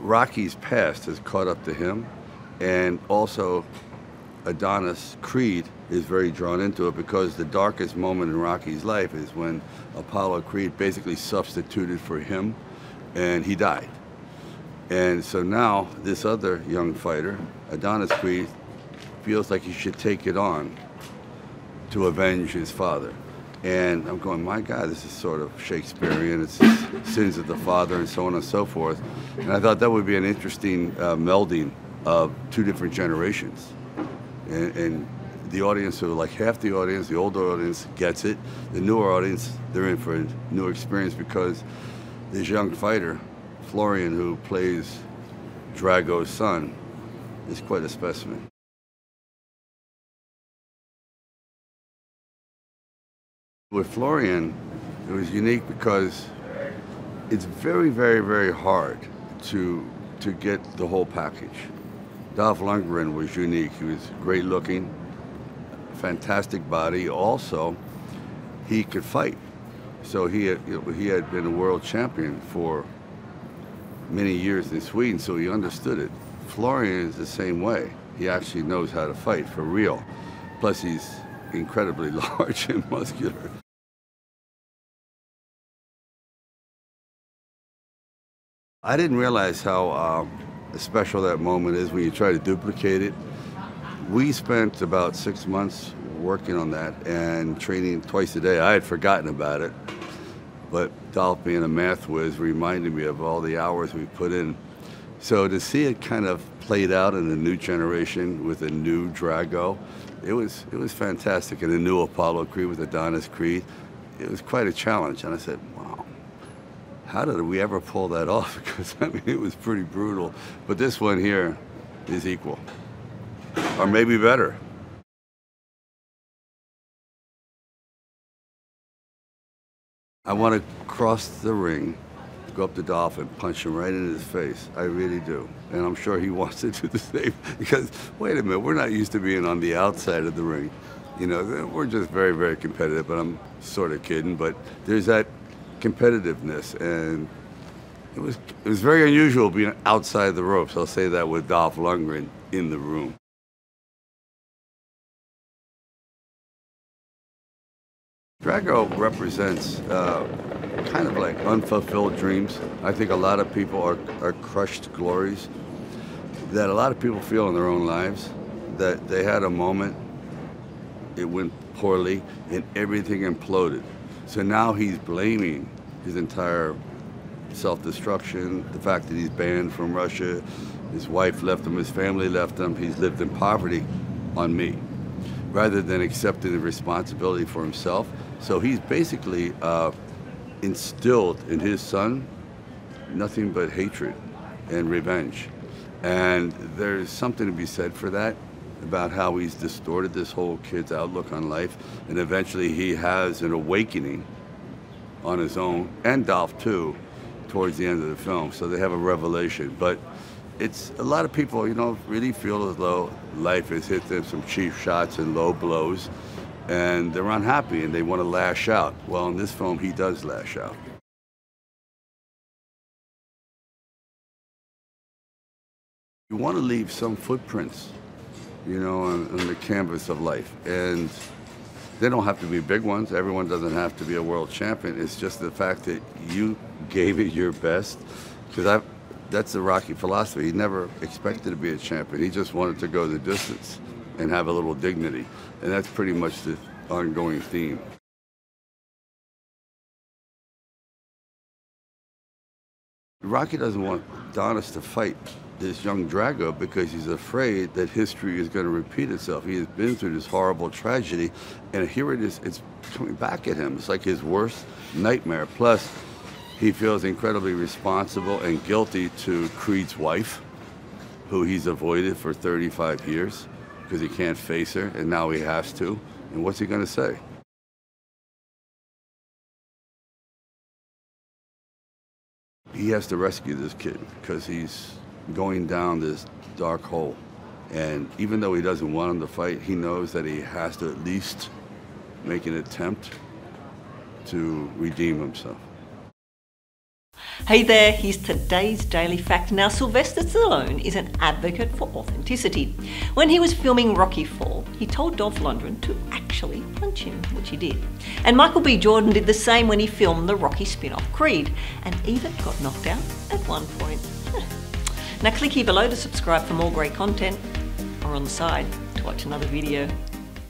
Rocky's past has caught up to him, and also Adonis Creed is very drawn into it because the darkest moment in Rocky's life is when Apollo Creed basically substituted for him and he died. And so now this other young fighter, Adonis Creed, feels like he should take it on to avenge his father. And I'm going, my God, this is sort of Shakespearean. It's sins of the father and so on and so forth. And I thought that would be an interesting melding of two different generations. And the audience, so like half the audience, the older audience gets it. The newer audience, they're in for a new experience because this young fighter, Florian, who plays Drago's son, is quite a specimen. With Florian, it was unique because it's very, very, very hard to get the whole package. Dolph Lundgren was unique. He was great looking, fantastic body. Also, he could fight. So he had been a world champion for many years in Sweden, so he understood it. Florian is the same way. He actually knows how to fight for real. Plus, he's incredibly large and muscular. I didn't realize how special that moment is when you try to duplicate it. We spent about 6 months working on that and training twice a day. I had forgotten about it, but Dolph, being a math whiz, reminded me of all the hours we put in. So to see it kind of played out in a new generation with a new Drago, it was fantastic. And a new Apollo Creed with Adonis Creed, it was quite a challenge. And I said, wow, how did we ever pull that off? Because I mean, it was pretty brutal. But this one here is equal, or maybe better. I want to cross the ring, go up to Dolph and punch him right in his face. I really do. And I'm sure he wants to do the same because, wait a minute, we're not used to being on the outside of the ring. You know, we're just very, very competitive, but I'm sort of kidding. But there's that competitiveness, and it was very unusual being outside the ropes. I'll say that with Dolph Lundgren in the room. Drago represents kind of like unfulfilled dreams. I think a lot of people are crushed glories that a lot of people feel in their own lives, that they had a moment, it went poorly, and everything imploded. So now he's blaming his entire self-destruction, the fact that he's banned from Russia, his wife left him, his family left him, he's lived in poverty, on me, rather than accepting the responsibility for himself. So he's basically instilled in his son nothing but hatred and revenge. And there's something to be said for that, about how he's distorted this whole kid's outlook on life. And eventually he has an awakening on his own, and Dolph too, towards the end of the film. So they have a revelation. But it's a lot of people, you know, really feel as though life has hit them some cheap shots and low blows, and they're unhappy and they want to lash out. Well, in this film, he does lash out. You want to leave some footprints, you know, on the canvas of life. And they don't have to be big ones. Everyone doesn't have to be a world champion. It's just the fact that you gave it your best. Because that's the Rocky philosophy. He never expected to be a champion. He just wanted to go the distance and have a little dignity. And that's pretty much the ongoing theme. Rocky doesn't want Adonis to fight this young Drago because he's afraid that history is going to repeat itself. He has been through this horrible tragedy, and here it is, it's coming back at him. It's like his worst nightmare. Plus, he feels incredibly responsible and guilty to Creed's wife, who he's avoided for 35 years because he can't face her, and now he has to. And what's he going to say? He has to rescue this kid because he's going down this dark hole. And even though he doesn't want him to fight, he knows that he has to at least make an attempt to redeem himself. Hey there, here's today's Daily Fact. Now, Sylvester Stallone is an advocate for authenticity. When he was filming Rocky IV, he told Dolph Lundgren to actually punch him, which he did. And Michael B. Jordan did the same when he filmed the Rocky spin-off Creed, and even got knocked out at one point. Now click here below to subscribe for more great content, or on the side to watch another video.